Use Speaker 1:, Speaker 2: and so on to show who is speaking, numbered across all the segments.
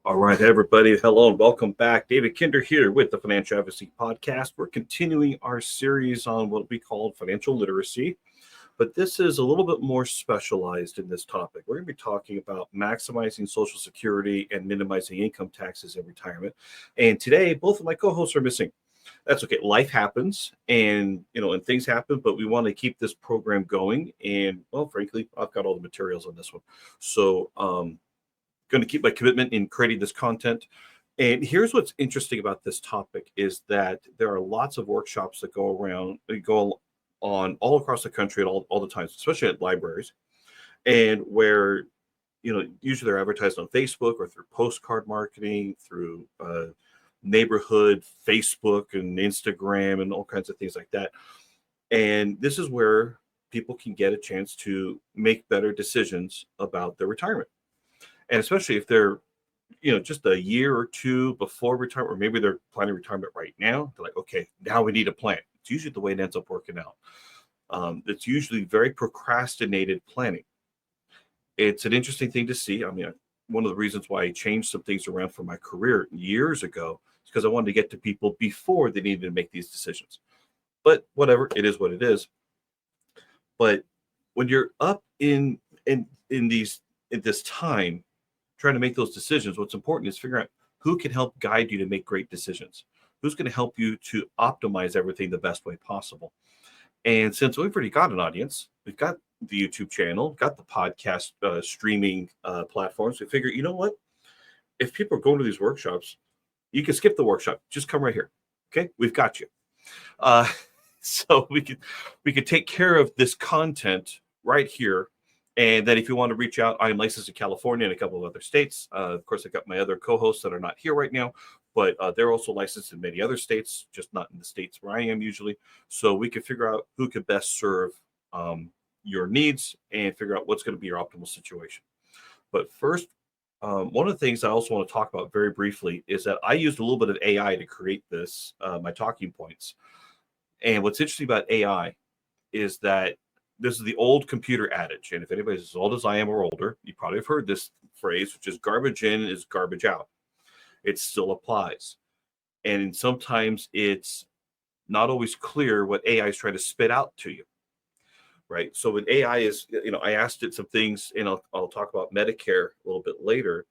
Speaker 1: All right, everybody. Hello and welcome back. David Kinder here with the Financial Advocacy Podcast. We're continuing our series on what we call financial literacy, but this is a little bit more specialized in this topic. We're going to be talking about maximizing Social Security and minimizing income taxes in retirement. And today, both of my co-hosts are missing. That's okay. Life happens, and things happen, but we want to keep this program going. And well, frankly, I've got all the materials on this one, so going to keep my commitment in creating this content. And here's what's interesting about this topic is that there are lots of workshops that go on all across the country at all the times, especially at libraries, and where usually they're advertised on Facebook or through postcard marketing, through neighborhood Facebook and Instagram and all kinds of things like that. And this is where people can get a chance to make better decisions about their retirement, and especially if they're just a year or two before retirement, or maybe they're planning retirement right now. They're like, okay, now we need a plan. It's usually the way it ends up working out. It's usually very procrastinated planning. It's an interesting thing to see. I mean, one of the reasons why I changed some things around for my career years ago is because I wanted to get to people before they needed to make these decisions. But whatever, it is what it is. But when you're up in this time trying to make those decisions, what's important is figure out who can help guide you to make great decisions. Who's going to help you to optimize everything the best way possible? And since we've already got an audience, we've got the YouTube channel, got the podcast streaming platforms. We figure, you know what? If people are going to these workshops, you can skip the workshop. Just come right here. Okay, we've got you. Uh, so we could take care of this content right here. And then if you want to reach out, I'm licensed in California and a couple of other states. Of course, I got my other co-hosts that are not here right now, but they're also licensed in many other states, just not in the states where I am usually. So we can figure out who could best serve your needs and figure out what's going to be your optimal situation. But first, one of the things I also want to talk about very briefly is that I used a little bit of AI to create this, my talking points. And what's interesting about AI is that this is the old computer adage. And if anybody's as old as I am or older, you probably have heard this phrase, which is garbage in is garbage out. It still applies. And sometimes it's not always clear what AI is trying to spit out to you, right? So when AI is, I asked it some things, and I'll talk about Medicare a little bit later.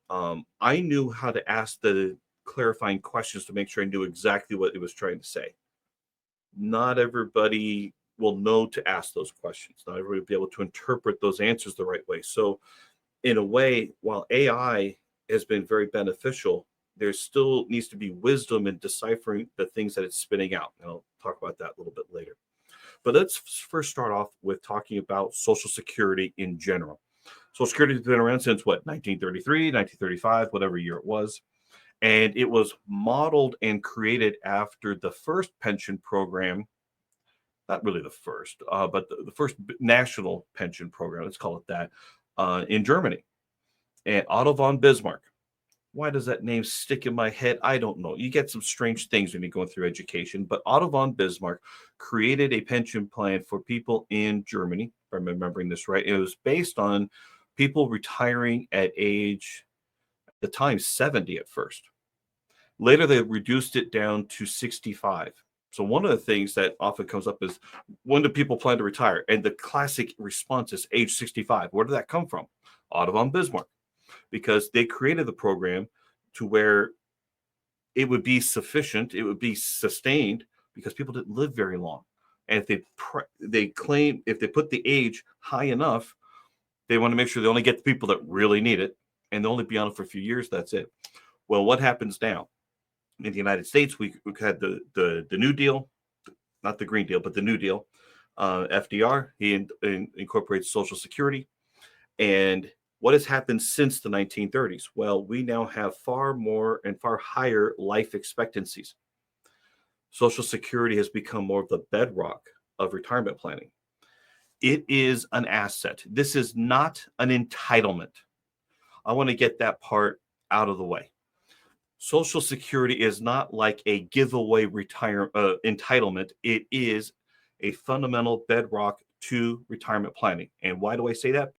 Speaker 1: I knew how to ask the clarifying questions to make sure I knew exactly what it was trying to say. Not everybody will know to ask those questions. Not everybody will be able to interpret those answers the right way. So, in a way, while AI has been very beneficial, there still needs to be wisdom in deciphering the things that it's spitting out. And I'll talk about that a little bit later. But let's first start off with talking about Social Security in general. Social Security has been around since what, 1933, 1935, whatever year it was. And it was modeled and created after the first pension program, not really the first, but the first national pension program, let's call it that, in Germany. And Otto von Bismarck. Why does that name stick in my head? I don't know. You get some strange things when you're going through education, but Otto von Bismarck created a pension plan for people in Germany, if I'm remembering this right. It was based on people retiring at age, at the time, 70 at first. Later, they reduced it down to 65. So one of the things that often comes up is, when do people plan to retire? And the classic response is age 65. Where did that come from? Otto von Bismarck, because they created the program to where it would be sufficient, it would be sustained, because people didn't live very long. And if they claim, if they put the age high enough, they want to make sure they only get the people that really need it, and they'll only be on it for a few years. That's it. Well, what happens now? In the United States, we had the New Deal, not the Green Deal, but the New Deal. FDR, he incorporates Social Security. And what has happened since the 1930s? Well, we now have far more and far higher life expectancies. Social Security has become more of the bedrock of retirement planning. It is an asset. This is not an entitlement. I want to get that part out of the way. Social Security is not like a giveaway entitlement. It is a fundamental bedrock to retirement planning. And why do I say that?